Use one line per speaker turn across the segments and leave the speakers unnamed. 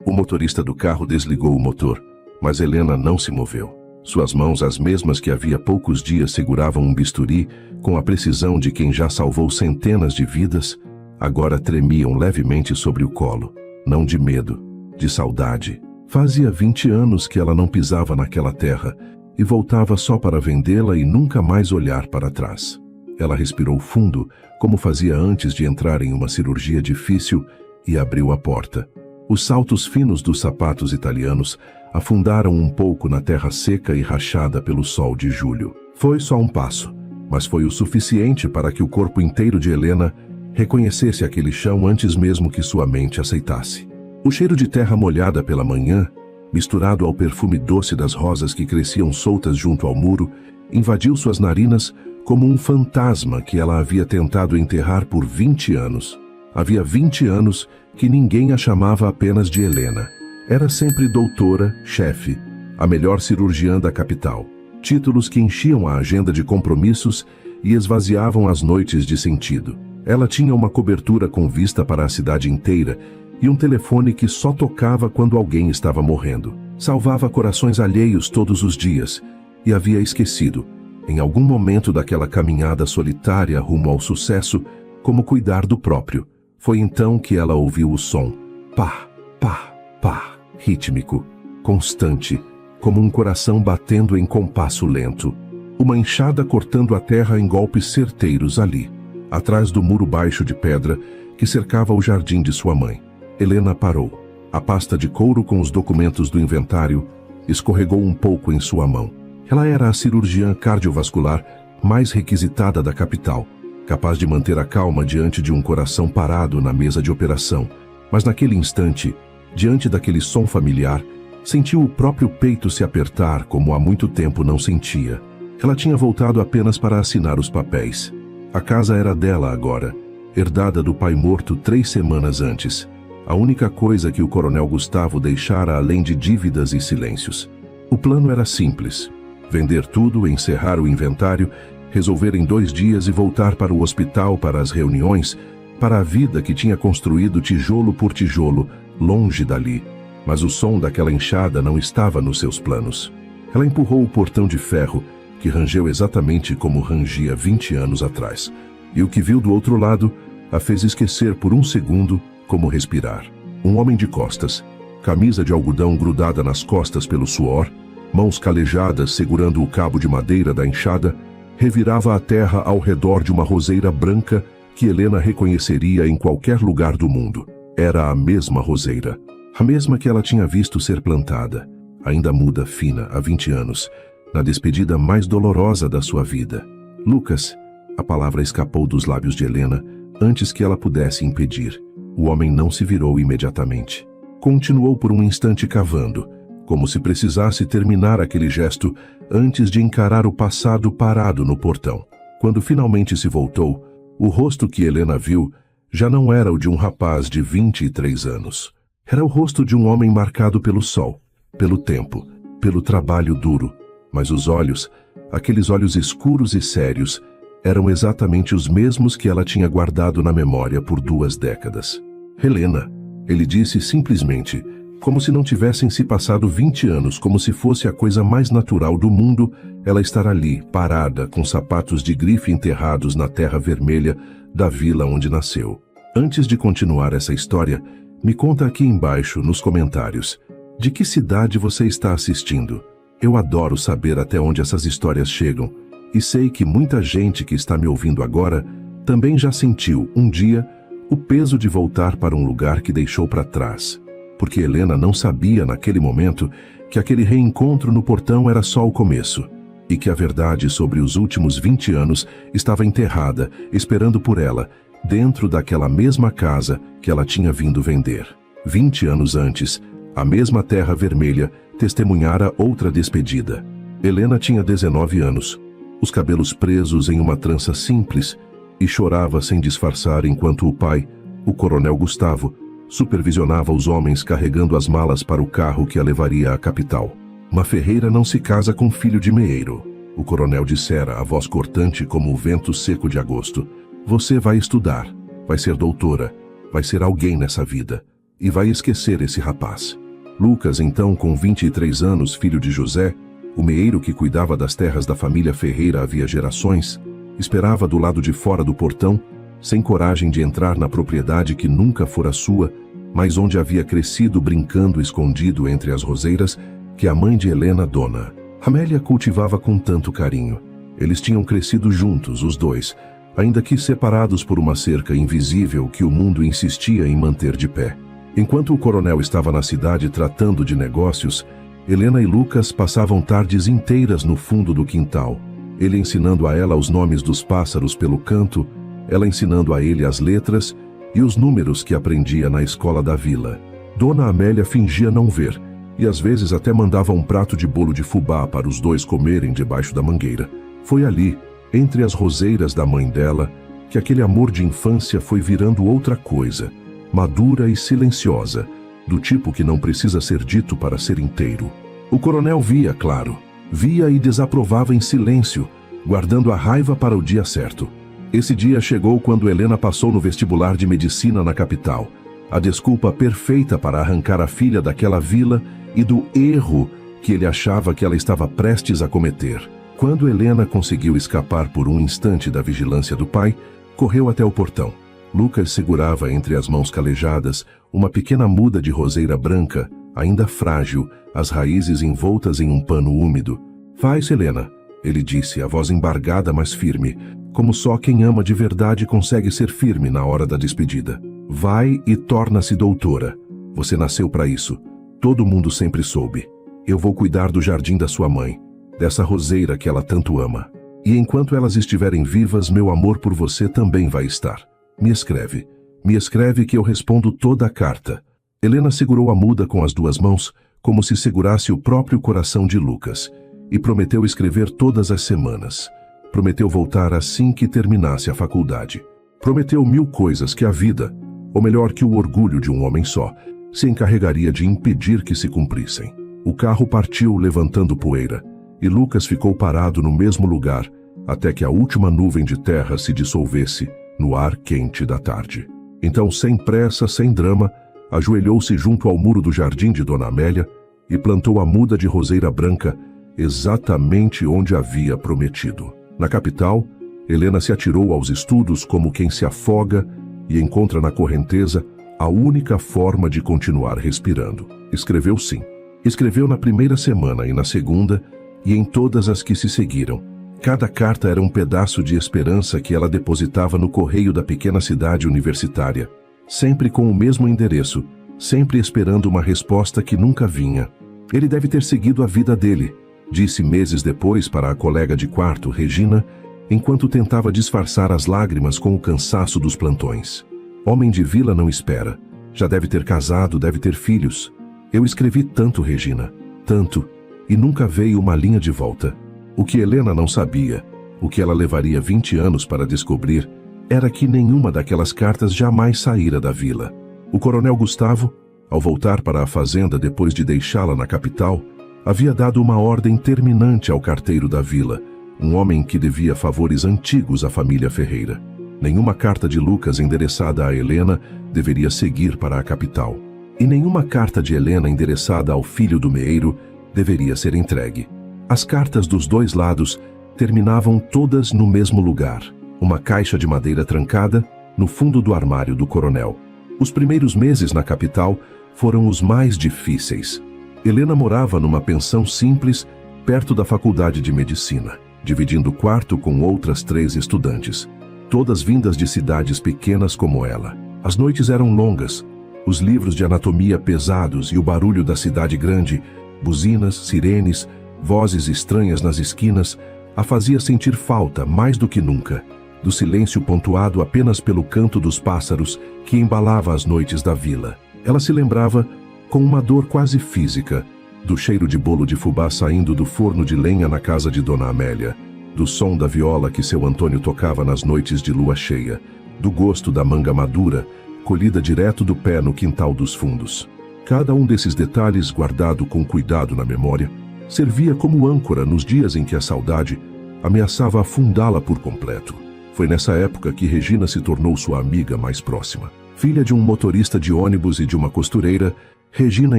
O motorista do carro desligou o motor, mas Helena não se moveu. Suas mãos, as mesmas que havia poucos dias seguravam um bisturi com a precisão de quem já salvou centenas de vidas, agora tremiam levemente sobre o colo. Não de medo, de saudade. Fazia 20 anos que ela não pisava naquela terra e voltava só para vendê-la e nunca mais olhar para trás. Ela respirou fundo, como fazia antes de entrar em uma cirurgia difícil, e abriu a porta. Os saltos finos dos sapatos italianos afundaram um pouco na terra seca e rachada pelo sol de julho. Foi só um passo, mas foi o suficiente para que o corpo inteiro de Helena reconhecesse aquele chão antes mesmo que sua mente aceitasse. O cheiro de terra molhada pela manhã, misturado ao perfume doce das rosas que cresciam soltas junto ao muro, invadiu suas narinas como um fantasma que ela havia tentado enterrar por 20 anos. Havia 20 anos que ninguém a chamava apenas de Helena. Era sempre doutora, chefe, a melhor cirurgiã da capital. Títulos que enchiam a agenda de compromissos e esvaziavam as noites de sentido. Ela tinha uma cobertura com vista para a cidade inteira e um telefone que só tocava quando alguém estava morrendo. Salvava corações alheios todos os dias e havia esquecido, em algum momento daquela caminhada solitária rumo ao sucesso, como cuidar do próprio. Foi então que ela ouviu o som. Pá, pá, pá, rítmico, constante, como um coração batendo em compasso lento. Uma enxada cortando a terra em golpes certeiros ali, atrás do muro baixo de pedra que cercava o jardim de sua mãe. Helena parou. A pasta de couro com os documentos do inventário escorregou um pouco em sua mão. Ela era a cirurgiã cardiovascular mais requisitada da capital, capaz de manter a calma diante de um coração parado na mesa de operação. Mas naquele instante, diante daquele som familiar, sentiu o próprio peito se apertar como há muito tempo não sentia. Ela tinha voltado apenas para assinar os papéis. A casa era dela agora, herdada do pai morto 3 semanas antes. A única coisa que o coronel Gustavo deixara além de dívidas e silêncios. O plano era simples: vender tudo, encerrar o inventário, resolver em 2 dias e voltar para o hospital, para as reuniões, para a vida que tinha construído tijolo por tijolo, longe dali. Mas o som daquela enxada não estava nos seus planos. Ela empurrou o portão de ferro, que rangeu exatamente como rangia 20 anos atrás. E o que viu do outro lado a fez esquecer por um segundo como respirar. Um homem de costas, camisa de algodão grudada nas costas pelo suor, mãos calejadas segurando o cabo de madeira da enxada, revirava a terra ao redor de uma roseira branca que Helena reconheceria em qualquer lugar do mundo. Era a mesma roseira, a mesma que ela tinha visto ser plantada, ainda muda, fina, há 20 anos, na despedida mais dolorosa da sua vida. Lucas, a palavra escapou dos lábios de Helena antes que ela pudesse impedir. O homem não se virou imediatamente. Continuou por um instante cavando, como se precisasse terminar aquele gesto antes de encarar o passado parado no portão. Quando finalmente se voltou, o rosto que Helena viu já não era o de um rapaz de 23 anos. Era o rosto de um homem marcado pelo sol, pelo tempo, pelo trabalho duro. Mas os olhos, aqueles olhos escuros e sérios, eram exatamente os mesmos que ela tinha guardado na memória por 2 décadas. Helena, ele disse simplesmente, como se não tivessem se passado 20 anos, como se fosse a coisa mais natural do mundo, ela estar ali, parada, com sapatos de grife enterrados na terra vermelha da vila onde nasceu. Antes de continuar essa história, me conta aqui embaixo, nos comentários, de que cidade você está assistindo. Eu adoro saber até onde essas histórias chegam, e sei que muita gente que está me ouvindo agora também já sentiu, um dia, o peso de voltar para um lugar que deixou para trás. Porque Helena não sabia naquele momento que aquele reencontro no portão era só o começo, e que a verdade sobre os últimos 20 anos estava enterrada, esperando por ela, dentro daquela mesma casa que ela tinha vindo vender. 20 anos antes, a mesma terra vermelha testemunhara outra despedida. Helena tinha 19 anos, os cabelos presos em uma trança simples, e chorava sem disfarçar enquanto o pai, o coronel Gustavo, supervisionava os homens carregando as malas para o carro que a levaria à capital. Uma ferreira não se casa com filho de meeiro, o coronel dissera, a voz cortante como o vento seco de agosto. Você vai estudar, vai ser doutora, vai ser alguém nessa vida. e vai esquecer esse rapaz. Lucas, então, com 23 anos, filho de José, o meeiro que cuidava das terras da família Ferreira havia gerações, esperava do lado de fora do portão, sem coragem de entrar na propriedade que nunca fora sua, mas onde havia crescido brincando escondido entre as roseiras que a mãe de Helena, Dona Amélia, cultivava com tanto carinho. Eles tinham crescido juntos, os dois, ainda que separados por uma cerca invisível que o mundo insistia em manter de pé. Enquanto o coronel estava na cidade tratando de negócios, Helena e Lucas passavam tardes inteiras no fundo do quintal, ele ensinando a ela os nomes dos pássaros pelo canto, ela ensinando a ele as letras e os números que aprendia na escola da vila. Dona Amélia fingia não ver, e às vezes até mandava um prato de bolo de fubá para os dois comerem debaixo da mangueira. Foi ali, entre as roseiras da mãe dela, que aquele amor de infância foi virando outra coisa, madura e silenciosa, do tipo que não precisa ser dito para ser inteiro. O coronel via, claro, via e desaprovava em silêncio, guardando a raiva para o dia certo. Esse dia chegou quando Helena passou no vestibular de medicina na capital, a desculpa perfeita para arrancar a filha daquela vila e do erro que ele achava que ela estava prestes a cometer. Quando Helena conseguiu escapar por um instante da vigilância do pai, correu até o portão. Lucas segurava entre as mãos calejadas uma pequena muda de roseira branca, ainda frágil, as raízes envoltas em um pano úmido. "Faz, Helena", ele disse, a voz embargada, mas firme, como só quem ama de verdade consegue ser firme na hora da despedida. "Vai e torna-se doutora. Você nasceu para isso. Todo mundo sempre soube. Eu vou cuidar do jardim da sua mãe, dessa roseira que ela tanto ama. E enquanto elas estiverem vivas, meu amor por você também vai estar. Me escreve que eu respondo toda a carta." Helena segurou a muda com as duas mãos, como se segurasse o próprio coração de Lucas, e prometeu escrever todas as semanas. Prometeu voltar assim que terminasse a faculdade. Prometeu 1000 coisas que a vida, ou melhor que o orgulho de um homem só, se encarregaria de impedir que se cumprissem. O carro partiu levantando poeira, e Lucas ficou parado no mesmo lugar, até que a última nuvem de terra se dissolvesse no ar quente da tarde. Então, sem pressa, sem drama, ajoelhou-se junto ao muro do jardim de Dona Amélia e plantou a muda de roseira branca exatamente onde havia prometido. Na capital, Helena se atirou aos estudos como quem se afoga e encontra na correnteza a única forma de continuar respirando. Escreveu sim. Escreveu na primeira semana e na segunda, e em todas as que se seguiram. Cada carta era um pedaço de esperança que ela depositava no correio da pequena cidade universitária, sempre com o mesmo endereço, sempre esperando uma resposta que nunca vinha. "Ele deve ter seguido a vida dele", disse meses depois para a colega de quarto, Regina, enquanto tentava disfarçar as lágrimas com o cansaço dos plantões. "Homem de vila não espera. Já deve ter casado, deve ter filhos. Eu escrevi tanto, Regina, tanto, e nunca veio uma linha de volta." O que Helena não sabia, o que ela levaria 20 anos para descobrir, era que nenhuma daquelas cartas jamais saíra da vila. O coronel Gustavo, ao voltar para a fazenda depois de deixá-la na capital, havia dado uma ordem terminante ao carteiro da vila, um homem que devia favores antigos à família Ferreira. Nenhuma carta de Lucas endereçada a Helena deveria seguir para a capital. E nenhuma carta de Helena endereçada ao filho do meeiro deveria ser entregue. As cartas dos dois lados terminavam todas no mesmo lugar, uma caixa de madeira trancada no fundo do armário do coronel. Os primeiros meses na capital foram os mais difíceis. Helena morava numa pensão simples, perto da faculdade de medicina, dividindo quarto com outras 3 estudantes, todas vindas de cidades pequenas como ela. As noites eram longas, os livros de anatomia pesados e o barulho da cidade grande, buzinas, sirenes, vozes estranhas nas esquinas, a fazia sentir falta, mais do que nunca, do silêncio pontuado apenas pelo canto dos pássaros que embalava as noites da vila. Ela se lembrava, com uma dor quase física, do cheiro de bolo de fubá saindo do forno de lenha na casa de Dona Amélia, do som da viola que seu Antônio tocava nas noites de lua cheia, do gosto da manga madura, colhida direto do pé no quintal dos fundos. Cada um desses detalhes, guardado com cuidado na memória, servia como âncora nos dias em que a saudade ameaçava afundá-la por completo. Foi nessa época que Regina se tornou sua amiga mais próxima. Filha de um motorista de ônibus e de uma costureira, Regina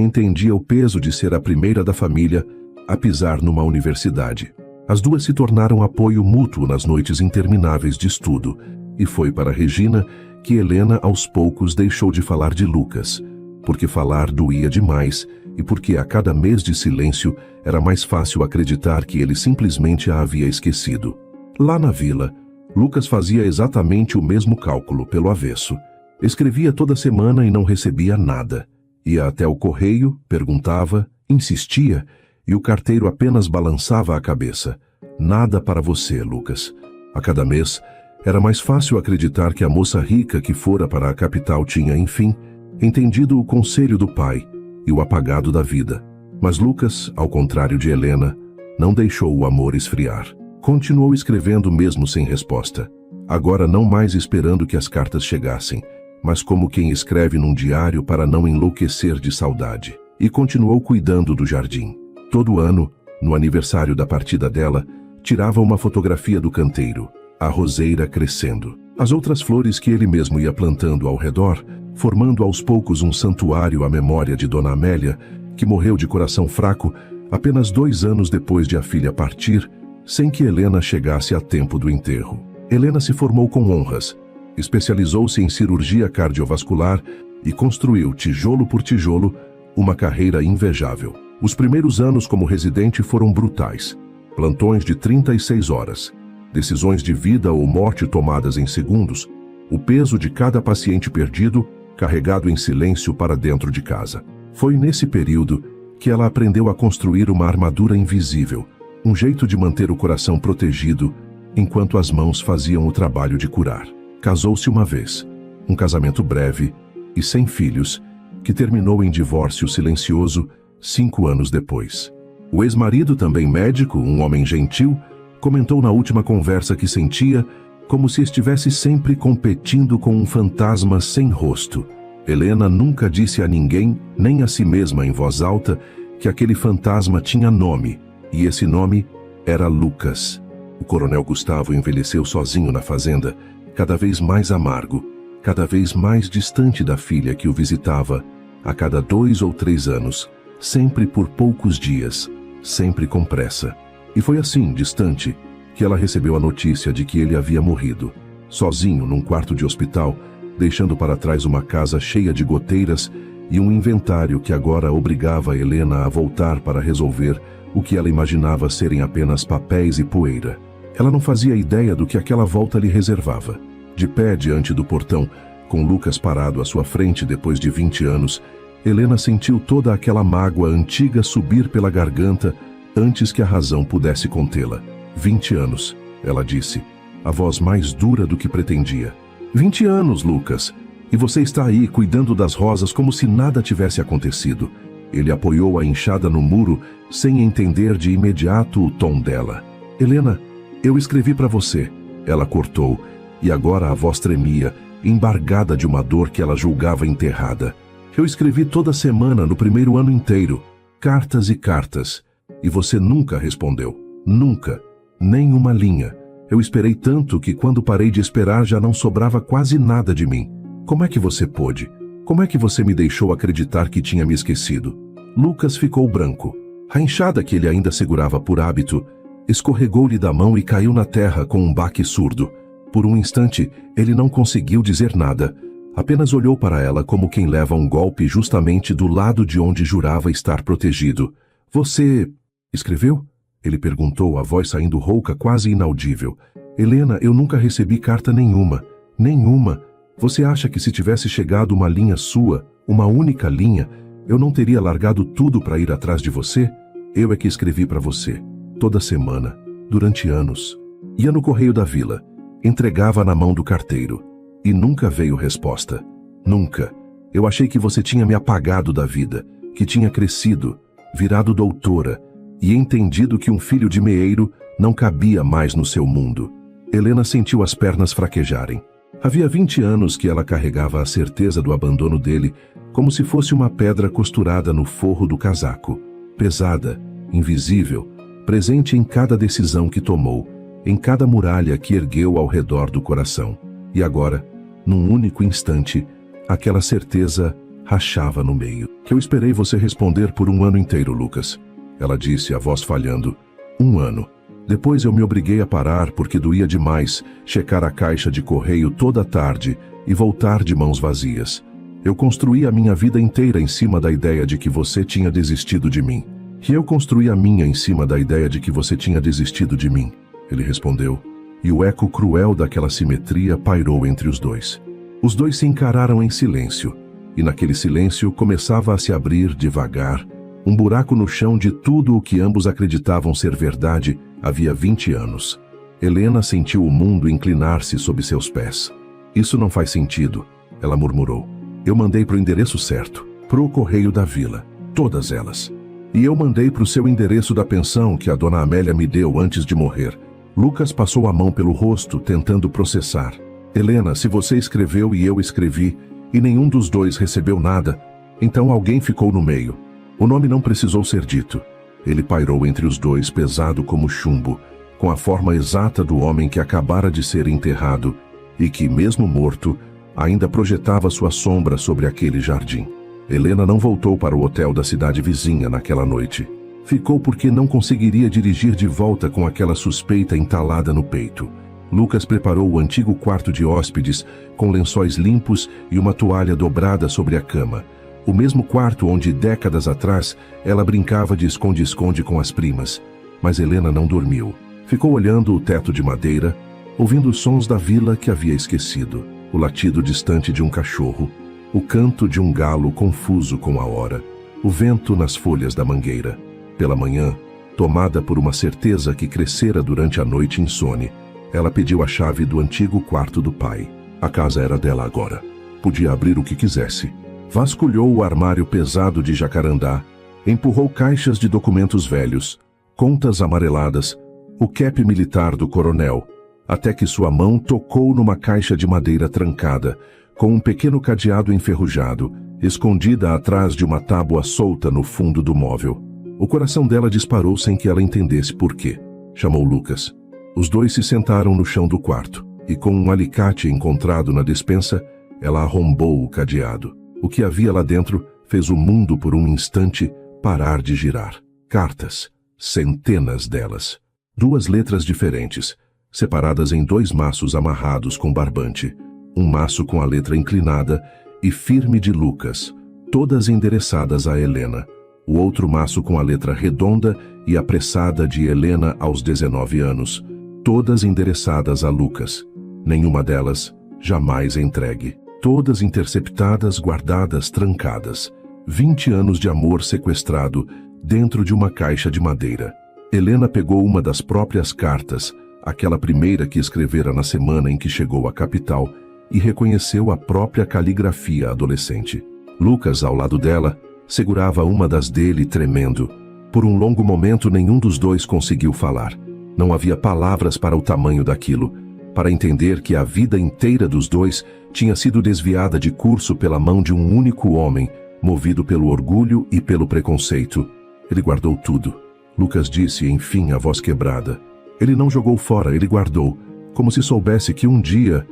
entendia o peso de ser a primeira da família a pisar numa universidade. As duas se tornaram apoio mútuo nas noites intermináveis de estudo, e foi para Regina que Helena aos poucos deixou de falar de Lucas, porque falar doía demais e porque a cada mês de silêncio era mais fácil acreditar que ele simplesmente a havia esquecido. Lá na vila, Lucas fazia exatamente o mesmo cálculo pelo avesso. Escrevia toda semana e não recebia nada. Ia até o correio, perguntava, insistia, e o carteiro apenas balançava a cabeça. Nada para você, Lucas. A cada mês, era mais fácil acreditar que a moça rica que fora para a capital tinha, enfim, entendido o conselho do pai e o apagado da vida. Mas Lucas, ao contrário de Helena, não deixou o amor esfriar. Continuou escrevendo mesmo sem resposta. Agora não mais esperando que as cartas chegassem, mas como quem escreve num diário para não enlouquecer de saudade. E continuou cuidando do jardim. Todo ano, no aniversário da partida dela, tirava uma fotografia do canteiro, a roseira crescendo. As outras flores que ele mesmo ia plantando ao redor, formando aos poucos um santuário à memória de Dona Amélia, que morreu de coração fraco apenas 2 anos depois de a filha partir, sem que Helena chegasse a tempo do enterro. Helena se formou com honras, especializou-se em cirurgia cardiovascular e construiu, tijolo por tijolo, uma carreira invejável. Os primeiros anos como residente foram brutais. Plantões de 36 horas, decisões de vida ou morte tomadas em segundos, o peso de cada paciente perdido carregado em silêncio para dentro de casa. Foi nesse período que ela aprendeu a construir uma armadura invisível, um jeito de manter o coração protegido enquanto as mãos faziam o trabalho de curar. Casou-se uma vez, um casamento breve e sem filhos, que terminou em divórcio silencioso 5 anos depois. O ex-marido, também médico, um homem gentil, comentou na última conversa que sentia como se estivesse sempre competindo com um fantasma sem rosto. Helena nunca disse a ninguém, nem a si mesma em voz alta, que aquele fantasma tinha nome, e esse nome era Lucas. O coronel Gustavo envelheceu sozinho na fazenda, cada vez mais amargo, cada vez mais distante da filha que o visitava, a cada 2 ou 3 anos, sempre por poucos dias, sempre com pressa. E foi assim, distante, que ela recebeu a notícia de que ele havia morrido, sozinho num quarto de hospital, deixando para trás uma casa cheia de goteiras e um inventário que agora obrigava Helena a voltar para resolver o que ela imaginava serem apenas papéis e poeira. Ela não fazia ideia do que aquela volta lhe reservava. De pé diante do portão, com Lucas parado à sua frente depois de 20 anos, Helena sentiu toda aquela mágoa antiga subir pela garganta antes que a razão pudesse contê-la. 20 anos, ela disse, a voz mais dura do que pretendia. 20 anos, Lucas, e você está aí cuidando das rosas como se nada tivesse acontecido. Ele apoiou a enxada no muro, sem entender de imediato o tom dela. Helena, eu escrevi para você. Ela cortou, e agora a voz tremia, embargada de uma dor que ela julgava enterrada. Eu escrevi toda semana no primeiro ano inteiro, cartas e cartas, e você nunca respondeu. Nunca. Nem uma linha. Eu esperei tanto que quando parei de esperar já não sobrava quase nada de mim. Como é que você pôde? Como é que você me deixou acreditar que tinha me esquecido? Lucas ficou branco. A enxada que ele ainda segurava por hábito escorregou-lhe da mão e caiu na terra com um baque surdo. Por um instante, ele não conseguiu dizer nada. Apenas olhou para ela como quem leva um golpe justamente do lado de onde jurava estar protegido. Você escreveu? Ele perguntou, a voz saindo rouca, quase inaudível. Helena, eu nunca recebi carta nenhuma. Nenhuma. Você acha que se tivesse chegado uma linha sua, uma única linha, eu não teria largado tudo para ir atrás de você? Eu é que escrevi para você. Toda semana, durante anos. Ia no correio da vila. Entregava na mão do carteiro. E nunca veio resposta. Nunca. Eu achei que você tinha me apagado da vida, que tinha crescido, virado doutora, e entendido que um filho de meeiro não cabia mais no seu mundo. Helena sentiu as pernas fraquejarem. Havia 20 anos que ela carregava a certeza do abandono dele, como se fosse uma pedra costurada no forro do casaco. Pesada, invisível, presente em cada decisão que tomou, em cada muralha que ergueu ao redor do coração. E agora, num único instante, Aquela certeza rachava no meio. Eu esperei você responder por 1 ano inteiro, Lucas. Ela disse, a voz falhando. 1 ano. Depois eu me obriguei a parar porque doía demais checar a caixa de correio toda a tarde e voltar de mãos vazias. Eu construí a minha vida inteira em cima da ideia de que você tinha desistido de mim. E eu construí a minha em cima da ideia de que você tinha desistido de mim. Ele respondeu. E o eco cruel daquela simetria pairou entre os dois. Os dois se encararam em silêncio. E naquele silêncio começava a se abrir devagar um buraco no chão de tudo o que ambos acreditavam ser verdade havia 20 anos. Helena sentiu o mundo inclinar-se sob seus pés. Isso não faz sentido, ela murmurou. Eu mandei para o endereço certo, para o correio da vila, todas elas. E eu mandei para o seu endereço da pensão que a dona Amélia me deu antes de morrer. Lucas passou a mão pelo rosto, tentando processar. Helena, se você escreveu e eu escrevi, e nenhum dos dois recebeu nada, então alguém ficou no meio. O nome não precisou ser dito. Ele pairou entre os dois, pesado como chumbo, com a forma exata do homem que acabara de ser enterrado e que, mesmo morto, ainda projetava sua sombra sobre aquele jardim. Helena não voltou para o hotel da cidade vizinha naquela noite. Ficou porque não conseguiria dirigir de volta com aquela suspeita entalada no peito. Lucas preparou o antigo quarto de hóspedes com lençóis limpos e uma toalha dobrada sobre a cama. O mesmo quarto onde, décadas atrás, ela brincava de esconde-esconde com as primas. Mas Helena não dormiu. Ficou olhando o teto de madeira, ouvindo os sons da vila que havia esquecido. O latido distante de um cachorro, o canto de um galo confuso com a hora, o vento nas folhas da mangueira. Pela manhã, tomada por uma certeza que crescera durante a noite insone, ela pediu a chave do antigo quarto do pai. A casa era dela agora. Podia abrir o que quisesse. Vasculhou o armário pesado de jacarandá, empurrou caixas de documentos velhos, contas amareladas, o cap militar do coronel, até que sua mão tocou numa caixa de madeira trancada, com um pequeno cadeado enferrujado, escondida atrás de uma tábua solta no fundo do móvel. O coração dela disparou sem que ela entendesse por quê. Chamou Lucas. Os dois se sentaram no chão do quarto, e com um alicate encontrado na despensa, ela arrombou o cadeado. O que havia lá dentro fez o mundo por um instante parar de girar. Cartas, centenas delas. 2 letras diferentes, separadas em 2 maços amarrados com barbante. Um maço com a letra inclinada e firme de Lucas, todas endereçadas a Helena. O outro maço com a letra redonda e apressada de Helena aos 19 anos, todas endereçadas a Lucas. Nenhuma delas jamais entregue. Todas interceptadas, guardadas, trancadas. 20 anos de amor sequestrado dentro de uma caixa de madeira. Helena pegou uma das próprias cartas, aquela primeira que escrevera na semana em que chegou à capital, e reconheceu a própria caligrafia adolescente. Lucas, ao lado dela, segurava uma das dele tremendo. Por um longo momento nenhum dos dois conseguiu falar. Não havia palavras para o tamanho daquilo, para entender que a vida inteira dos dois tinha sido desviada de curso pela mão de um único homem, movido pelo orgulho e pelo preconceito. Ele guardou tudo. Lucas disse, enfim, a voz quebrada. Ele não jogou fora, ele guardou, como se soubesse que um dia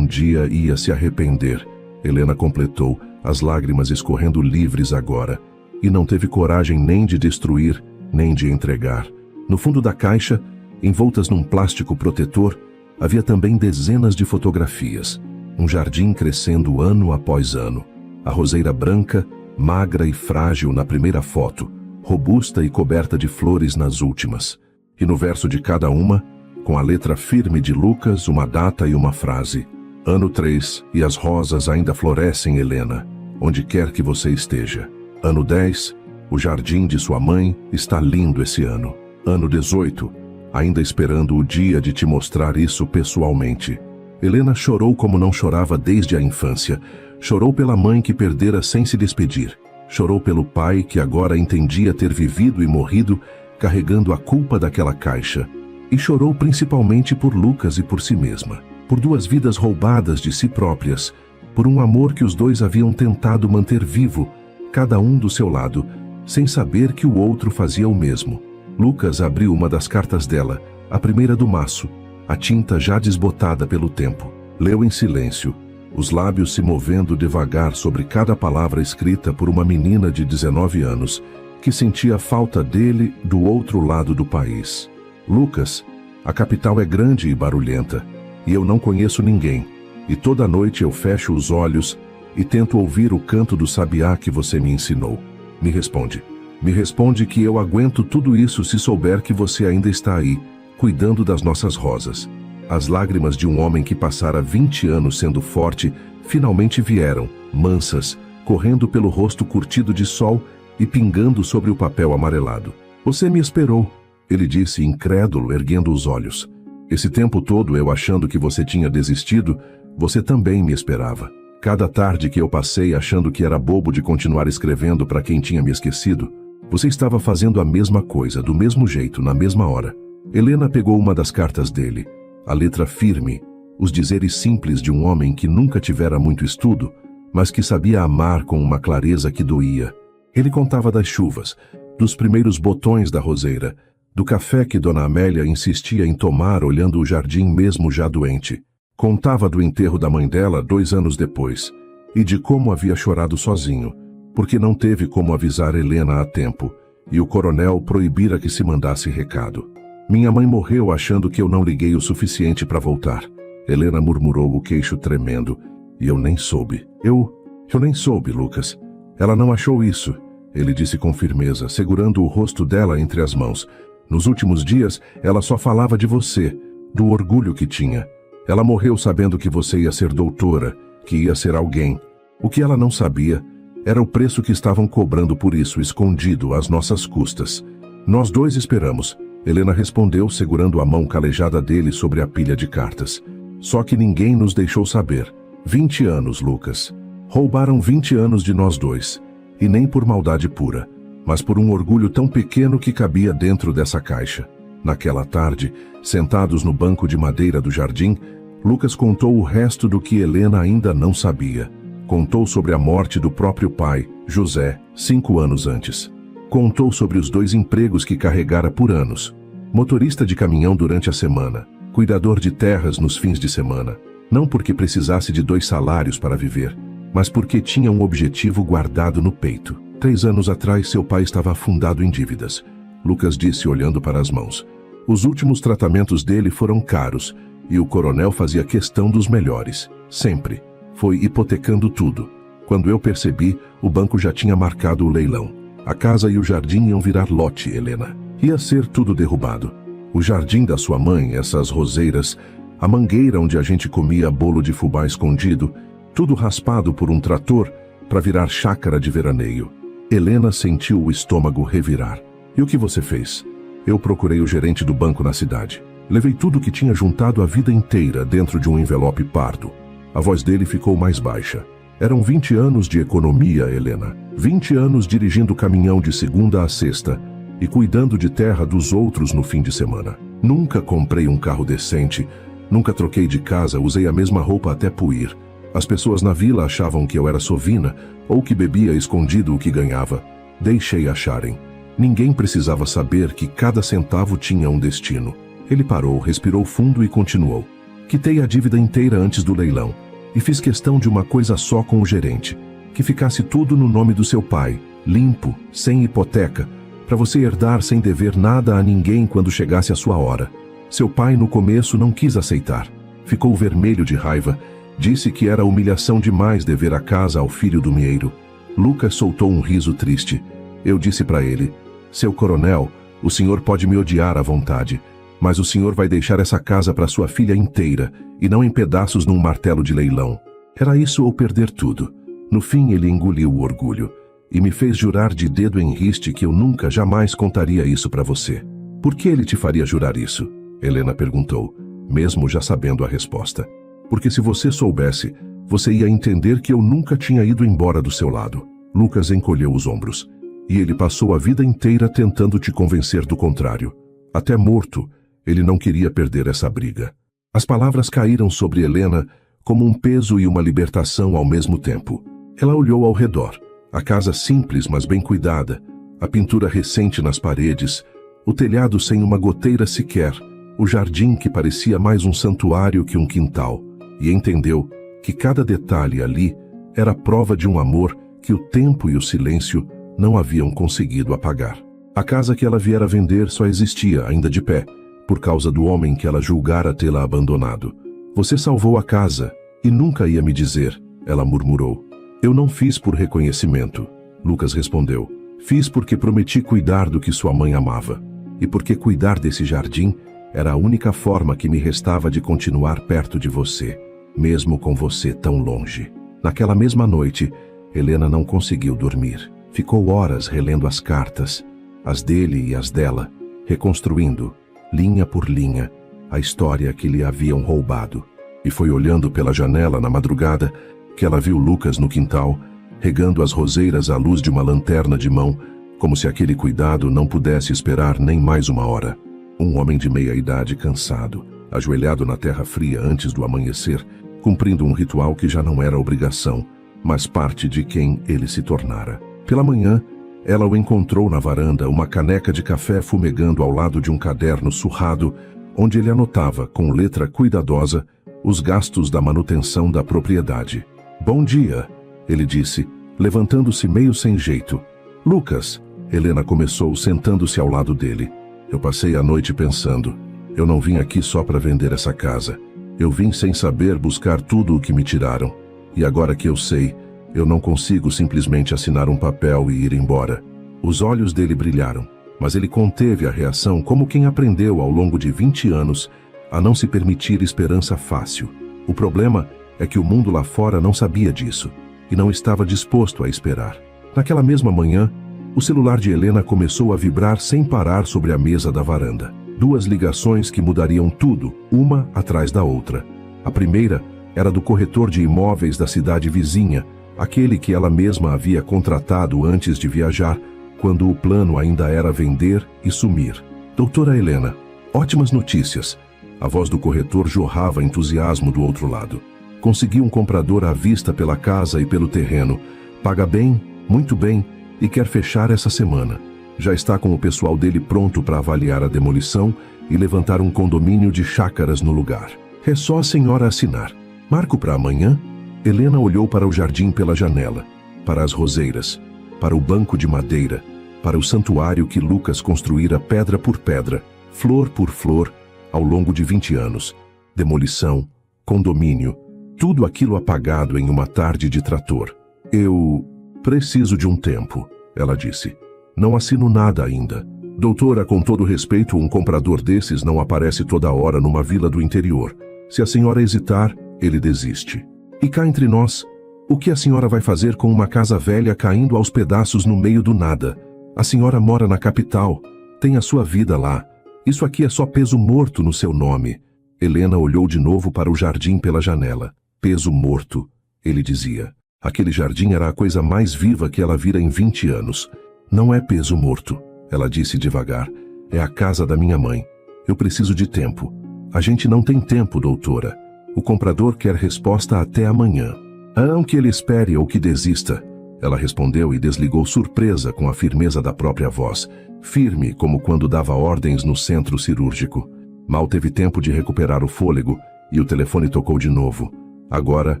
ia se arrepender. Helena completou, as lágrimas escorrendo livres agora, e não teve coragem nem de destruir, nem de entregar. No fundo da caixa, envoltas num plástico protetor, havia também dezenas de fotografias. Um jardim crescendo ano após ano. A roseira branca, magra e frágil na primeira foto, robusta e coberta de flores nas últimas. E no verso de cada uma, com a letra firme de Lucas, uma data e uma frase. Ano 3, e as rosas ainda florescem, Helena, onde quer que você esteja. Ano 10, o jardim de sua mãe está lindo esse ano. Ano 18, ainda esperando o dia de te mostrar isso pessoalmente. Helena chorou como não chorava desde a infância. Chorou pela mãe que perdera sem se despedir. Chorou pelo pai que agora entendia ter vivido e morrido, carregando a culpa daquela caixa. E chorou principalmente por Lucas e por si mesma. Por 2 vidas roubadas de si próprias. Por um amor que os dois haviam tentado manter vivo, cada um do seu lado, sem saber que o outro fazia o mesmo. Lucas abriu uma das cartas dela, a primeira do maço, a tinta já desbotada pelo tempo. Leu em silêncio. os lábios se movendo devagar sobre cada palavra escrita por uma menina de 19 anos, que sentia falta dele do outro lado do país. Lucas, a capital é grande e barulhenta, e eu não conheço ninguém, e toda noite eu fecho os olhos e tento ouvir o canto do sabiá que você me ensinou. Me responde que eu aguento tudo isso se souber que você ainda está aí, cuidando das nossas rosas. As lágrimas de um homem que passara 20 anos sendo forte finalmente vieram, mansas, correndo pelo rosto curtido de sol e pingando sobre o papel amarelado. Você me esperou, ele disse incrédulo, erguendo os olhos. Esse tempo todo eu achando que você tinha desistido, você também me esperava. Cada tarde que eu passei achando que era bobo de continuar escrevendo para quem tinha me esquecido, você estava fazendo a mesma coisa, do mesmo jeito, na mesma hora. Helena pegou uma das cartas dele. A letra firme, os dizeres simples de um homem que nunca tivera muito estudo, mas que sabia amar com uma clareza que doía. Ele contava das chuvas, dos primeiros botões da roseira, do café que Dona Amélia insistia em tomar olhando o jardim mesmo já doente. Contava do enterro da mãe dela 2 anos depois, e de como havia chorado sozinho, porque não teve como avisar Helena a tempo, e o coronel proibira que se mandasse recado. Minha mãe morreu achando que eu não liguei o suficiente para voltar. Helena murmurou, o queixo tremendo. E eu nem soube. Eu nem soube, Lucas. Ela não achou isso, ele disse com firmeza, segurando o rosto dela entre as mãos. Nos últimos dias, ela só falava de você, do orgulho que tinha. Ela morreu sabendo que você ia ser doutora, que ia ser alguém. O que ela não sabia era o preço que estavam cobrando por isso, escondido às nossas custas. Nós 2 esperamos. Helena respondeu, segurando a mão calejada dele sobre a pilha de cartas. Só que ninguém nos deixou saber. 20 anos, Lucas. Roubaram 20 anos de nós 2. E nem por maldade pura, mas por um orgulho tão pequeno que cabia dentro dessa caixa. Naquela tarde, sentados no banco de madeira do jardim, Lucas contou o resto do que Helena ainda não sabia. Contou sobre a morte do próprio pai, José, 5 anos antes. Contou sobre os 2 empregos que carregara por anos. Motorista de caminhão durante a semana, cuidador de terras nos fins de semana. Não porque precisasse de 2 salários para viver, mas porque tinha um objetivo guardado no peito. 3 anos atrás, seu pai estava afundado em dívidas. Lucas disse, olhando para as mãos. Os últimos tratamentos dele foram caros, e o coronel fazia questão dos melhores. Sempre. Foi hipotecando tudo. Quando eu percebi, o banco já tinha marcado o leilão. A casa e o jardim iam virar lote, Helena. Ia ser tudo derrubado. O jardim da sua mãe, essas roseiras, a mangueira onde a gente comia bolo de fubá escondido, tudo raspado por um trator para virar chácara de veraneio. Helena sentiu o estômago revirar. E o que você fez? Eu procurei o gerente do banco na cidade. Levei tudo que tinha juntado a vida inteira dentro de um envelope pardo. A voz dele ficou mais baixa. Eram 20 anos de economia, Helena. 20 anos dirigindo caminhão de segunda a sexta e cuidando de terra dos outros no fim de semana. Nunca comprei um carro decente, nunca troquei de casa, usei a mesma roupa até pro ir. As pessoas na vila achavam que eu era sovina ou que bebia escondido o que ganhava. Deixei acharem. Ninguém precisava saber que cada centavo tinha um destino. Ele parou, respirou fundo e continuou. Quitei a dívida inteira antes do leilão. E fiz questão de uma coisa só com o gerente, que ficasse tudo no nome do seu pai, limpo, sem hipoteca, para você herdar sem dever nada a ninguém quando chegasse a sua hora. Seu pai no começo não quis aceitar. Ficou vermelho de raiva, disse que era humilhação demais dever a casa ao filho do mieiro. Lucas soltou um riso triste. Eu disse para ele, seu coronel, o senhor pode me odiar à vontade, mas o senhor vai deixar essa casa para sua filha inteira, e não em pedaços num martelo de leilão. Era isso ou perder tudo. No fim ele engoliu o orgulho, e me fez jurar de dedo em riste que eu nunca jamais contaria isso para você. Por que ele te faria jurar isso? Helena perguntou, mesmo já sabendo a resposta. Porque se você soubesse, você ia entender que eu nunca tinha ido embora do seu lado. Lucas encolheu os ombros. E ele passou a vida inteira tentando te convencer do contrário. Até morto, ele não queria perder essa briga. As palavras caíram sobre Helena como um peso e uma libertação ao mesmo tempo. Ela olhou ao redor. A casa simples, mas bem cuidada. A pintura recente nas paredes. O telhado sem uma goteira sequer. O jardim que parecia mais um santuário que um quintal. E entendeu que cada detalhe ali era prova de um amor que o tempo e o silêncio não haviam conseguido apagar. A casa que ela viera vender só existia, ainda de pé, por causa do homem que ela julgara tê-la abandonado. Você salvou a casa e nunca ia me dizer, ela murmurou. Eu não fiz por reconhecimento, Lucas respondeu. Fiz porque prometi cuidar do que sua mãe amava. E porque cuidar desse jardim era a única forma que me restava de continuar perto de você, mesmo com você tão longe. Naquela mesma noite, Helena não conseguiu dormir. Ficou horas relendo as cartas, as dele e as dela, reconstruindo, linha por linha, a história que lhe haviam roubado. E foi olhando pela janela na madrugada que ela viu Lucas no quintal, regando as roseiras à luz de uma lanterna de mão, como se aquele cuidado não pudesse esperar nem mais uma hora. Um homem de meia-idade cansado, ajoelhado na terra fria antes do amanhecer, cumprindo um ritual que já não era obrigação, mas parte de quem ele se tornara. Pela manhã, ela o encontrou na varanda, uma caneca de café fumegando ao lado de um caderno surrado, onde ele anotava, com letra cuidadosa, os gastos da manutenção da propriedade. Bom dia, ele disse, levantando-se meio sem jeito. Lucas, Helena começou sentando-se ao lado dele. Eu passei a noite pensando. Eu não vim aqui só para vender essa casa. Eu vim sem saber buscar tudo o que me tiraram. E agora que eu sei, eu não consigo simplesmente assinar um papel e ir embora. Os olhos dele brilharam, mas ele conteve a reação como quem aprendeu ao longo de 20 anos a não se permitir esperança fácil. O problema é que o mundo lá fora não sabia disso e não estava disposto a esperar. Naquela mesma manhã, o celular de Helena começou a vibrar sem parar sobre a mesa da varanda. 2 ligações que mudariam tudo, uma atrás da outra. A primeira era do corretor de imóveis da cidade vizinha, aquele que ela mesma havia contratado antes de viajar, quando o plano ainda era vender e sumir. Doutora Helena, ótimas notícias. A voz do corretor jorrava entusiasmo do outro lado. Consegui um comprador à vista pela casa e pelo terreno. Paga bem, muito bem, e quer fechar essa semana. Já está com o pessoal dele pronto para avaliar a demolição e levantar um condomínio de chácaras no lugar. É só a senhora assinar. Marco para amanhã? Helena olhou para o jardim pela janela, para as roseiras, para o banco de madeira, para o santuário que Lucas construíra pedra por pedra, flor por flor, ao longo de 20 anos. Demolição, condomínio, tudo aquilo apagado em uma tarde de trator. Eu preciso de um tempo, ela disse. Não assino nada ainda. Doutora, com todo respeito, um comprador desses não aparece toda hora numa vila do interior. Se a senhora hesitar, ele desiste. E cá entre nós, o que a senhora vai fazer com uma casa velha caindo aos pedaços no meio do nada? A senhora mora na capital, tem a sua vida lá. Isso aqui é só peso morto no seu nome. Helena olhou de novo para o jardim pela janela. Peso morto, ele dizia. Aquele jardim era a coisa mais viva que ela vira em 20 anos. Não é peso morto, ela disse devagar. É a casa da minha mãe. Eu preciso de tempo. A gente não tem tempo, doutora. O comprador quer resposta até amanhã. Não que ele espere ou que desista. Ela respondeu e desligou surpresa com a firmeza da própria voz, firme como quando dava ordens no centro cirúrgico. Mal teve tempo de recuperar o fôlego e o telefone tocou de novo. Agora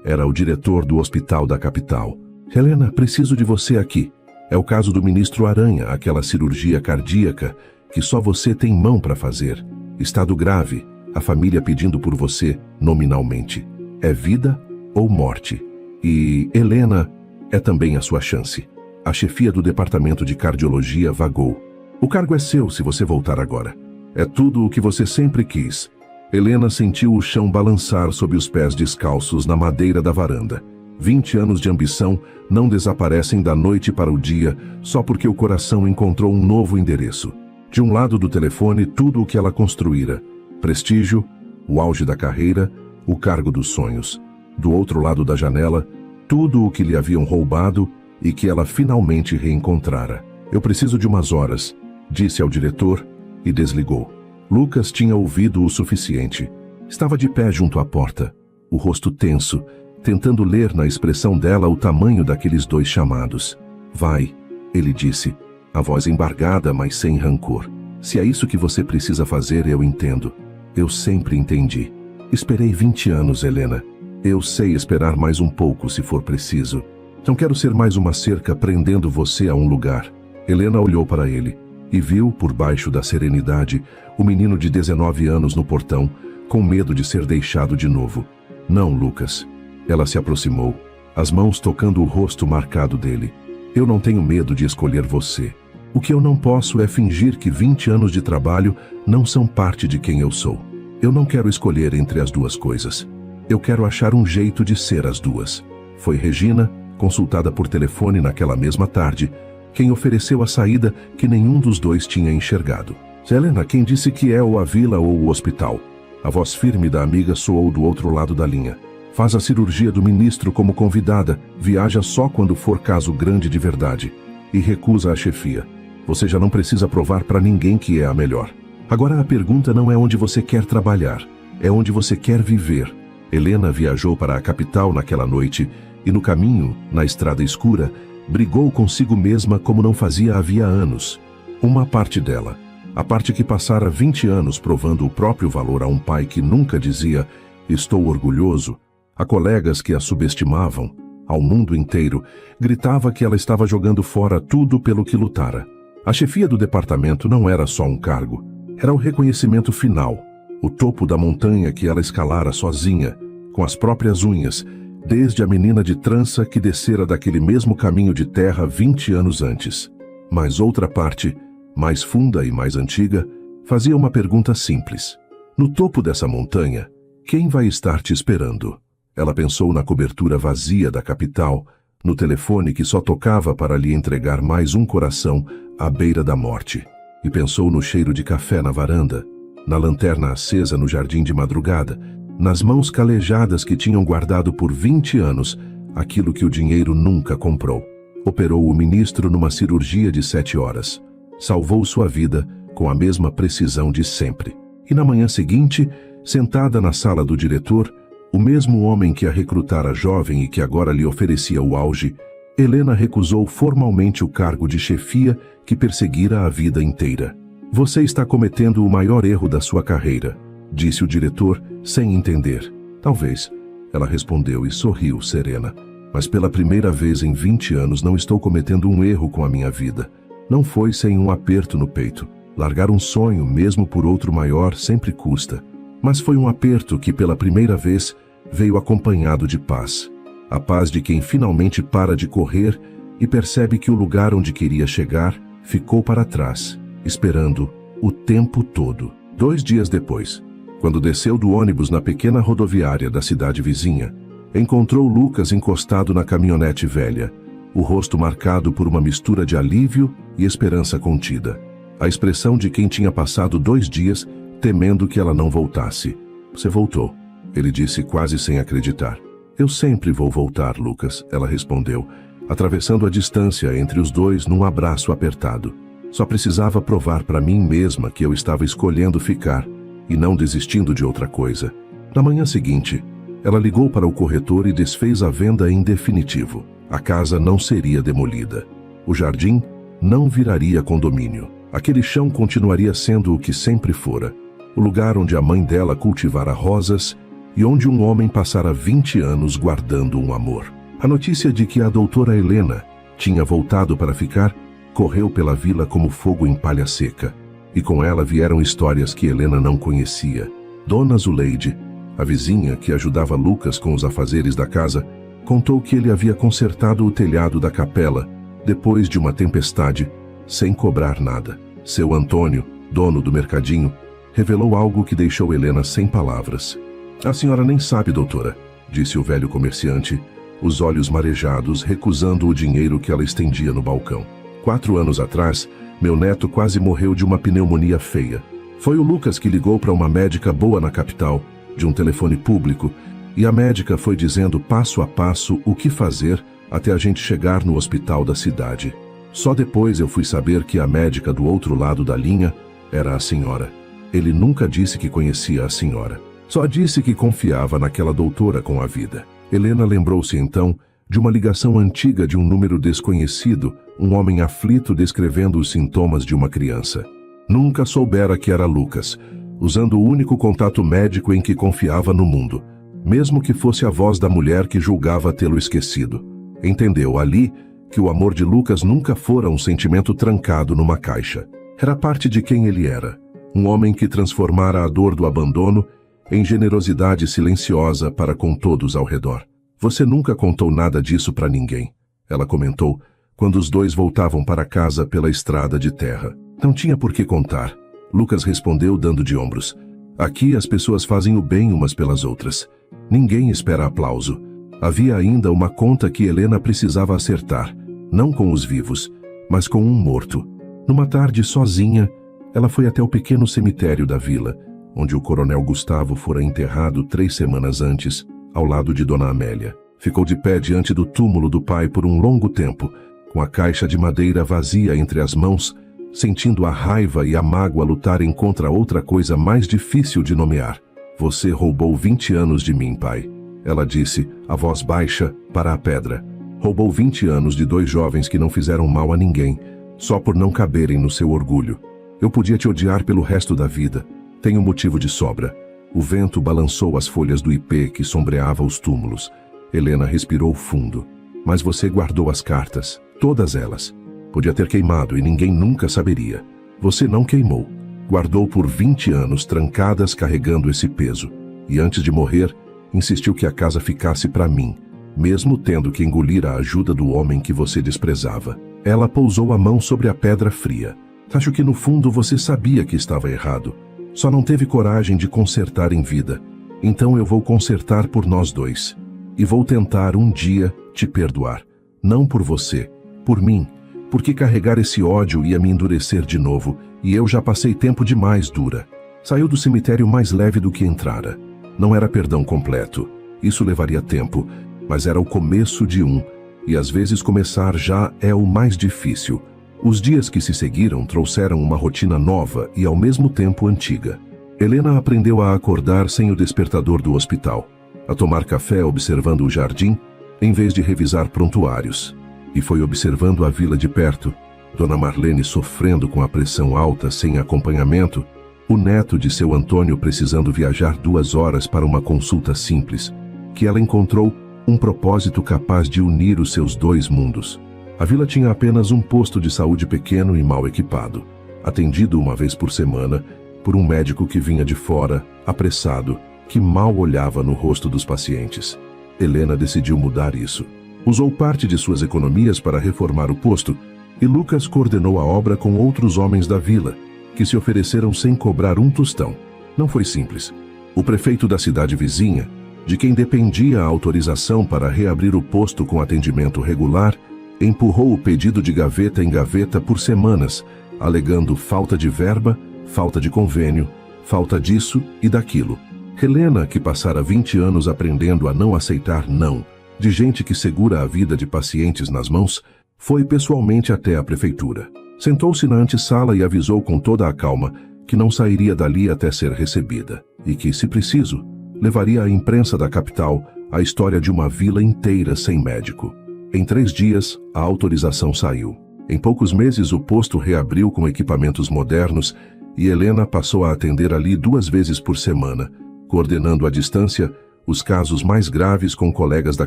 era o diretor do hospital da capital. Helena, preciso de você aqui. É o caso do ministro Aranha, aquela cirurgia cardíaca que só você tem mão para fazer. Estado grave, a família pedindo por você nominalmente. É vida ou morte. E Helena é também a sua chance. A chefia do departamento de cardiologia vagou. O cargo é seu se você voltar agora. É tudo o que você sempre quis. Helena sentiu o chão balançar sob os pés descalços na madeira da varanda. 20 anos de ambição não desaparecem da noite para o dia só porque o coração encontrou um novo endereço. De um lado do telefone, tudo o que ela construíra. Prestígio, o auge da carreira, o cargo dos sonhos. Do outro lado da janela, tudo o que lhe haviam roubado e que ela finalmente reencontrara. Eu preciso de umas horas, disse ao diretor e desligou. Lucas tinha ouvido o suficiente. Estava de pé junto à porta, o rosto tenso, tentando ler na expressão dela o tamanho daqueles 2 chamados. Vai, ele disse, a voz embargada, mas sem rancor. Se é isso que você precisa fazer, eu entendo. Eu sempre entendi. Esperei 20 anos, Helena. Eu sei esperar mais um pouco se for preciso. Não quero ser mais uma cerca prendendo você a um lugar. Helena olhou para ele e viu, por baixo da serenidade, o menino de 19 anos no portão, com medo de ser deixado de novo. Não, Lucas. Ela se aproximou, as mãos tocando o rosto marcado dele. Eu não tenho medo de escolher você. O que eu não posso é fingir que 20 anos de trabalho não são parte de quem eu sou. Eu não quero escolher entre as duas coisas. Eu quero achar um jeito de ser as duas. Foi Regina, consultada por telefone naquela mesma tarde, quem ofereceu a saída que nenhum dos dois tinha enxergado. Helena, quem disse que é ou a vila ou o hospital? A voz firme da amiga soou do outro lado da linha. Faz a cirurgia do ministro como convidada, viaja só quando for caso grande de verdade. E recusa a chefia. Você já não precisa provar para ninguém que é a melhor. Agora a pergunta não é onde você quer trabalhar, é onde você quer viver. Helena viajou para a capital naquela noite e no caminho, na estrada escura, brigou consigo mesma como não fazia havia anos. Uma parte dela, a parte que passara 20 anos provando o próprio valor a um pai que nunca dizia "estou orgulhoso", a colegas que a subestimavam, ao mundo inteiro, gritava que ela estava jogando fora tudo pelo que lutara. A chefia do departamento não era só um cargo, era o reconhecimento final, o topo da montanha que ela escalara sozinha, com as próprias unhas, desde a menina de trança que descera daquele mesmo caminho de terra 20 anos antes. Mas outra parte, mais funda e mais antiga, fazia uma pergunta simples. No topo dessa montanha, quem vai estar te esperando? Ela pensou na cobertura vazia da capital, no telefone que só tocava para lhe entregar mais um coração à beira da morte. E pensou no cheiro de café na varanda, na lanterna acesa no jardim de madrugada, nas mãos calejadas que tinham guardado por 20 anos aquilo que o dinheiro nunca comprou. Operou o ministro numa cirurgia de 7 horas. Salvou sua vida com a mesma precisão de sempre. E na manhã seguinte, sentada na sala do diretor, o mesmo homem que a recrutara jovem e que agora lhe oferecia o auge, Helena recusou formalmente o cargo de chefia que perseguira a vida inteira. Você está cometendo o maior erro da sua carreira, disse o diretor, sem entender. Talvez. Ela respondeu e sorriu, serena. Mas pela primeira vez em 20 anos não estou cometendo um erro com a minha vida. Não foi sem um aperto no peito. Largar um sonho, mesmo por outro maior, sempre custa. Mas foi um aperto que, pela primeira vez, veio acompanhado de paz. A paz de quem finalmente para de correr e percebe que o lugar onde queria chegar ficou para trás, esperando o tempo todo. 2 dias depois, quando desceu do ônibus na pequena rodoviária da cidade vizinha, encontrou Lucas encostado na caminhonete velha, o rosto marcado por uma mistura de alívio e esperança contida. A expressão de quem tinha passado 2 dias temendo que ela não voltasse. Você voltou, ele disse quase sem acreditar. Eu sempre vou voltar, Lucas, ela respondeu, atravessando a distância entre os dois num abraço apertado. Só precisava provar para mim mesma que eu estava escolhendo ficar e não desistindo de outra coisa. Na manhã seguinte, ela ligou para o corretor e desfez a venda em definitivo. A casa não seria demolida. O jardim não viraria condomínio. Aquele chão continuaria sendo o que sempre fora. O lugar onde a mãe dela cultivara rosas e onde um homem passara 20 anos guardando um amor. A notícia de que a doutora Helena tinha voltado para ficar correu pela vila como fogo em palha seca. E com ela vieram histórias que Helena não conhecia. Dona Zuleide, a vizinha que ajudava Lucas com os afazeres da casa, contou que ele havia consertado o telhado da capela, depois de uma tempestade, sem cobrar nada. Seu Antônio, dono do mercadinho, revelou algo que deixou Helena sem palavras. A senhora nem sabe, doutora, disse o velho comerciante, os olhos marejados, recusando o dinheiro que ela estendia no balcão. 4 anos atrás, meu neto quase morreu de uma pneumonia feia. Foi o Lucas que ligou para uma médica boa na capital, de um telefone público, e a médica foi dizendo passo a passo o que fazer até a gente chegar no hospital da cidade. Só depois eu fui saber que a médica do outro lado da linha era a senhora. Ele nunca disse que conhecia a senhora. Só disse que confiava naquela doutora com a vida. Helena lembrou-se então de uma ligação antiga de um número desconhecido, um homem aflito descrevendo os sintomas de uma criança. Nunca soubera que era Lucas, usando o único contato médico em que confiava no mundo. mesmo que fosse a voz da mulher que julgava tê-lo esquecido. Entendeu ali que o amor de Lucas nunca fora um sentimento trancado numa caixa. Era parte de quem ele era, um homem que transformara a dor do abandono em generosidade silenciosa para com todos ao redor. Você nunca contou nada disso para ninguém, ela comentou, quando os dois voltavam para casa pela estrada de terra. Não tinha por que contar, Lucas respondeu dando de ombros. Aqui as pessoas fazem o bem umas pelas outras. Ninguém espera aplauso. Havia ainda uma conta que Helena precisava acertar, não com os vivos, mas com um morto. Numa tarde sozinha, ela foi até o pequeno cemitério da vila, onde o coronel Gustavo fora enterrado 3 semanas antes, ao lado de Dona Amélia. Ficou de pé diante do túmulo do pai por um longo tempo, com a caixa de madeira vazia entre as mãos, sentindo a raiva e a mágoa lutarem contra outra coisa mais difícil de nomear. Você roubou 20 anos de mim, pai. Ela disse, a voz baixa, para a pedra. Roubou 20 anos de 2 jovens que não fizeram mal a ninguém, só por não caberem no seu orgulho. Eu podia te odiar pelo resto da vida. Tenho motivo de sobra. O vento balançou as folhas do ipê que sombreava os túmulos. Helena respirou fundo. Mas você guardou as cartas, todas elas. Podia ter queimado e ninguém nunca saberia. Você não queimou. Guardou por 20 anos trancadas carregando esse peso. E antes de morrer, insistiu que a casa ficasse para mim, mesmo tendo que engolir a ajuda do homem que você desprezava. Ela pousou a mão sobre a pedra fria. Acho que no fundo você sabia que estava errado. Só não teve coragem de consertar em vida. Então eu vou consertar por nós dois. E vou tentar um dia te perdoar. Não por você, por mim. Porque carregar esse ódio ia me endurecer de novo, e eu já passei tempo demais dura. Saiu do cemitério mais leve do que entrara. Não era perdão completo. Isso levaria tempo, mas era o começo de um. E às vezes começar já é o mais difícil. Os dias que se seguiram trouxeram uma rotina nova e ao mesmo tempo antiga. Helena aprendeu a acordar sem o despertador do hospital, a tomar café observando o jardim, em vez de revisar prontuários. E foi observando a vila de perto, Dona Marlene sofrendo com a pressão alta sem acompanhamento, o neto de seu Antônio precisando viajar 2 horas para uma consulta simples, que ela encontrou um propósito capaz de unir os seus 2 mundos. A vila tinha apenas um posto de saúde pequeno e mal equipado, atendido uma vez por semana por um médico que vinha de fora, apressado, que mal olhava no rosto dos pacientes. Helena decidiu mudar isso. Usou parte de suas economias para reformar o posto e Lucas coordenou a obra com outros homens da vila, que se ofereceram sem cobrar um tostão. Não foi simples. O prefeito da cidade vizinha, de quem dependia a autorização para reabrir o posto com atendimento regular, empurrou o pedido de gaveta em gaveta por semanas, alegando falta de verba, falta de convênio, falta disso e daquilo. Helena, que passara 20 anos aprendendo a não aceitar não, de gente que segura a vida de pacientes nas mãos, foi pessoalmente até a prefeitura. Sentou-se na antessala e avisou com toda a calma que não sairia dali até ser recebida, e que, se preciso, levaria à imprensa da capital a história de uma vila inteira sem médico. Em 3 dias, a autorização saiu. Em poucos meses, o posto reabriu com equipamentos modernos e Helena passou a atender ali 2 vezes por semana, coordenando à distância os casos mais graves com colegas da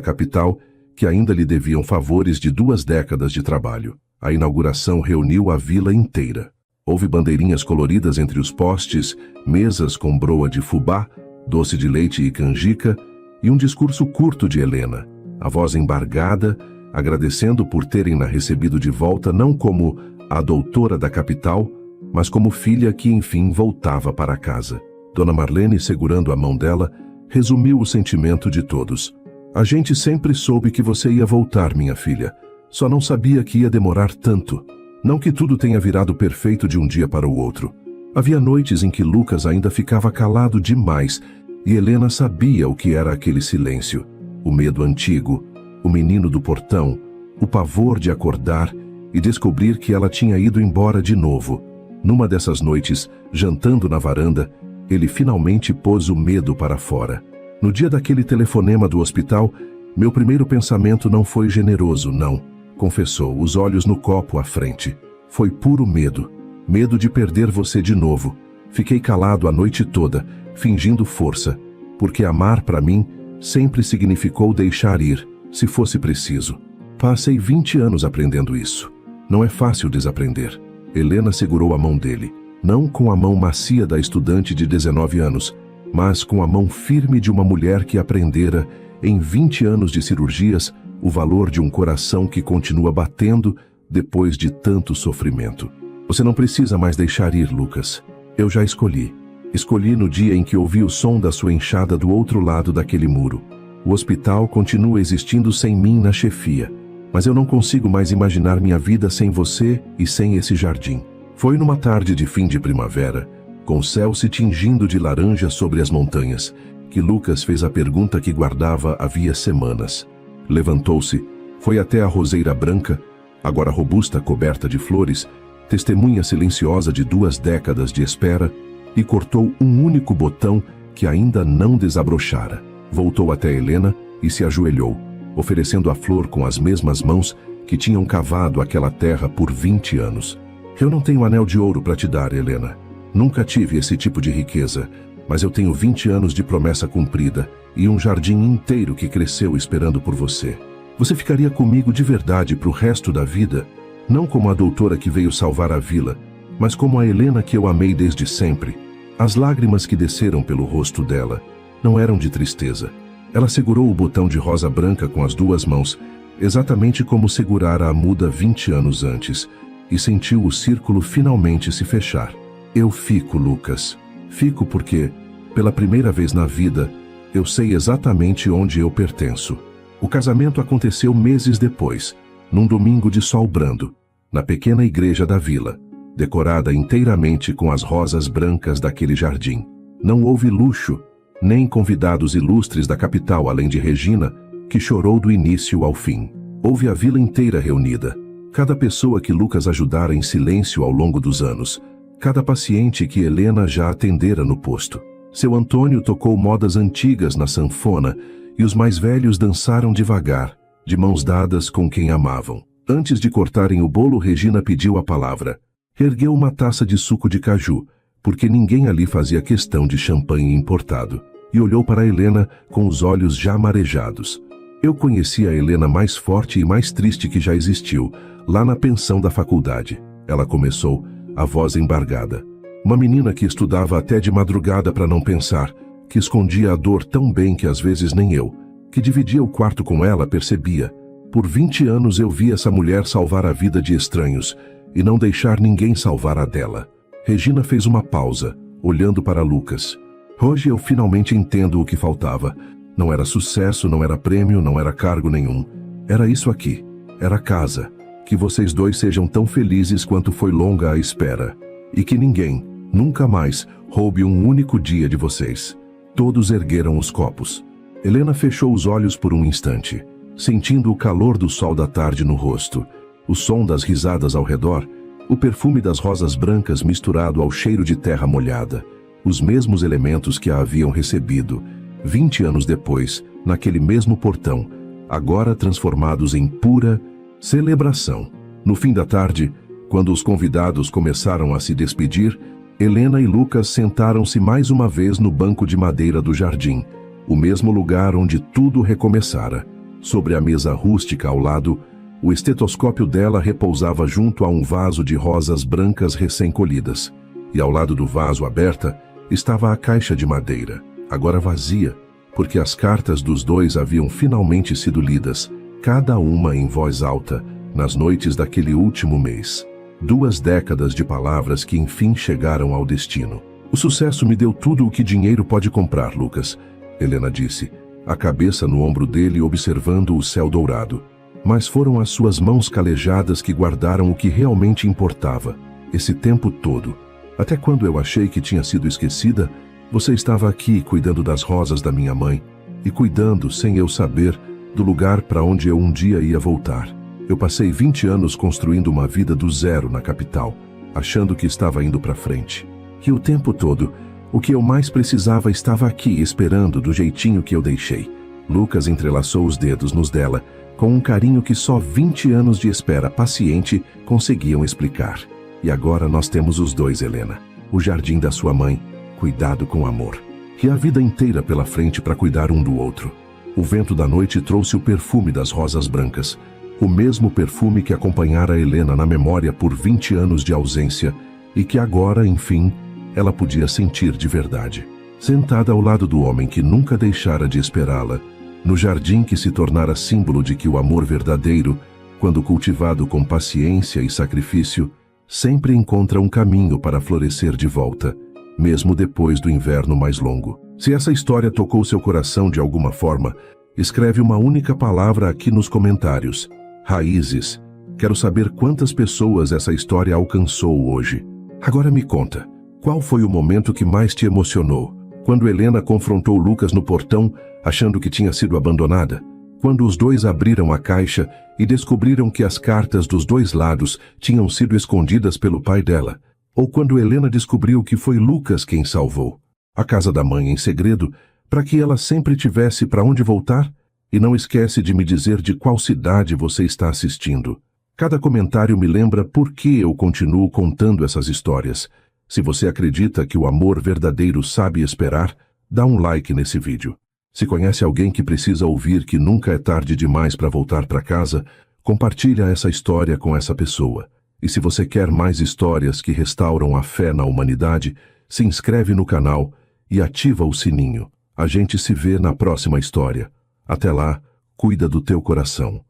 capital que ainda lhe deviam favores de 2 décadas de trabalho. A inauguração reuniu a vila inteira. Houve bandeirinhas coloridas entre os postes, mesas com broa de fubá, doce de leite e canjica, e um discurso curto de Helena, a voz embargada, agradecendo por terem-na recebido de volta não como a doutora da capital, mas como filha que enfim voltava para casa. Dona Marlene, segurando a mão dela, resumiu o sentimento de todos. A gente sempre soube que você ia voltar, minha filha. Só não sabia que ia demorar tanto. Não que tudo tenha virado perfeito de um dia para o outro. Havia noites em que Lucas ainda ficava calado demais e Helena sabia o que era aquele silêncio. O medo antigo, o menino do portão, o pavor de acordar e descobrir que ela tinha ido embora de novo. Numa dessas noites, jantando na varanda, ele finalmente pôs o medo para fora. No dia daquele telefonema do hospital, meu primeiro pensamento não foi generoso, não, confessou, os olhos no copo à frente. Foi puro medo. Medo de perder você de novo. Fiquei calado a noite toda, fingindo força, porque amar para mim sempre significou deixar ir, se fosse preciso. Passei 20 anos aprendendo isso. Não é fácil desaprender. Helena segurou a mão dele, não com a mão macia da estudante de 19 anos, mas com a mão firme de uma mulher que aprendera, em 20 anos de cirurgias, o valor de um coração que continua batendo depois de tanto sofrimento. Você não precisa mais deixar ir, Lucas. Eu já escolhi. Escolhi no dia em que ouvi o som da sua enxada do outro lado daquele muro. O hospital continua existindo sem mim na chefia, mas eu não consigo mais imaginar minha vida sem você e sem esse jardim. Foi numa tarde de fim de primavera, com o céu se tingindo de laranja sobre as montanhas, que Lucas fez a pergunta que guardava havia semanas. Levantou-se, foi até a roseira branca, agora robusta, coberta de flores, testemunha silenciosa de 2 décadas de espera, e cortou um único botão que ainda não desabrochara. Voltou até Helena e se ajoelhou, oferecendo a flor com as mesmas mãos que tinham cavado aquela terra por 20 anos. Eu não tenho anel de ouro para te dar, Helena. Nunca tive esse tipo de riqueza, mas eu tenho 20 anos de promessa cumprida e um jardim inteiro que cresceu esperando por você. Você ficaria comigo de verdade pro resto da vida, não como a doutora que veio salvar a vila, mas como a Helena que eu amei desde sempre. As lágrimas que desceram pelo rosto dela não eram de tristeza. Ela segurou o botão de rosa branca com as 2 mãos, exatamente como segurara a muda 20 anos antes, e sentiu o círculo finalmente se fechar. Eu fico, Lucas. Fico porque, pela primeira vez na vida, eu sei exatamente onde eu pertenço. O casamento aconteceu meses depois, num domingo de sol brando, na pequena igreja da vila, decorada inteiramente com as rosas brancas daquele jardim. Não houve luxo, nem convidados ilustres da capital além de Regina, que chorou do início ao fim. Houve a vila inteira reunida, cada pessoa que Lucas ajudara em silêncio ao longo dos anos, cada paciente que Helena já atendera no posto. Seu Antônio tocou modas antigas na sanfona e os mais velhos dançaram devagar, de mãos dadas com quem amavam. Antes de cortarem o bolo, Regina pediu a palavra. Ergueu uma taça de suco de caju, porque ninguém ali fazia questão de champanhe importado, e olhou para Helena com os olhos já marejados. Eu conheci a Helena mais forte e mais triste que já existiu, lá na pensão da faculdade. Ela começou, a voz embargada. Uma menina que estudava até de madrugada para não pensar, que escondia a dor tão bem que às vezes nem eu, que dividia o quarto com ela, percebia. Por 20 anos eu vi essa mulher salvar a vida de estranhos e não deixar ninguém salvar a dela. Regina fez uma pausa, olhando para Lucas. Hoje eu finalmente entendo o que faltava. Não era sucesso, não era prêmio, não era cargo nenhum. Era isso aqui. Era casa. Que vocês dois sejam tão felizes quanto foi longa a espera. E que ninguém, nunca mais, roube um único dia de vocês. Todos ergueram os copos. Helena fechou os olhos por um instante, sentindo o calor do sol da tarde no rosto, o som das risadas ao redor, o perfume das rosas brancas misturado ao cheiro de terra molhada, os mesmos elementos que a haviam recebido, 20 anos depois, naquele mesmo portão, agora transformados em pura celebração. No fim da tarde, quando os convidados começaram a se despedir, Helena e Lucas sentaram-se mais uma vez no banco de madeira do jardim, o mesmo lugar onde tudo recomeçara. Sobre a mesa rústica ao lado, o estetoscópio dela repousava junto a um vaso de rosas brancas recém-colhidas, e ao lado do vaso aberta estava a caixa de madeira, agora vazia, porque as cartas dos dois haviam finalmente sido lidas, cada uma em voz alta, nas noites daquele último mês. 2 décadas de palavras que enfim chegaram ao destino. O sucesso me deu tudo o que dinheiro pode comprar, Lucas, Helena disse, a cabeça no ombro dele observando o céu dourado. Mas foram as suas mãos calejadas que guardaram o que realmente importava, esse tempo todo. Até quando eu achei que tinha sido esquecida, você estava aqui cuidando das rosas da minha mãe e cuidando, sem eu saber, do lugar para onde eu um dia ia voltar. Eu passei 20 anos construindo uma vida do zero na capital, achando que estava indo para frente. E o tempo todo, o que eu mais precisava estava aqui esperando do jeitinho que eu deixei. Lucas entrelaçou os dedos nos dela, com um carinho que só 20 anos de espera paciente conseguiam explicar. E agora nós temos os dois, Helena. O jardim da sua mãe, cuidado com amor. E a vida inteira pela frente para cuidar um do outro. O vento da noite trouxe o perfume das rosas brancas, o mesmo perfume que acompanhara Helena na memória por 20 anos de ausência e que agora, enfim, ela podia sentir de verdade. Sentada ao lado do homem que nunca deixara de esperá-la, no jardim que se tornara símbolo de que o amor verdadeiro, quando cultivado com paciência e sacrifício, sempre encontra um caminho para florescer de volta, mesmo depois do inverno mais longo. Se essa história tocou seu coração de alguma forma, escreve uma única palavra aqui nos comentários: Raízes. Quero saber quantas pessoas essa história alcançou hoje. Agora me conta, qual foi o momento que mais te emocionou? Quando Helena confrontou Lucas no portão, achando que tinha sido abandonada? Quando os dois abriram a caixa e descobriram que as cartas dos dois lados tinham sido escondidas pelo pai dela? Ou quando Helena descobriu que foi Lucas quem salvou a casa da mãe em segredo, para que ela sempre tivesse para onde voltar? E não esquece de me dizer de qual cidade você está assistindo. Cada comentário me lembra por que eu continuo contando essas histórias. Se você acredita que o amor verdadeiro sabe esperar, dá um like nesse vídeo. Se conhece alguém que precisa ouvir que nunca é tarde demais para voltar para casa, compartilha essa história com essa pessoa. E se você quer mais histórias que restauram a fé na humanidade, se inscreve no canal e ativa o sininho. A gente se vê na próxima história. Até lá, cuida do teu coração.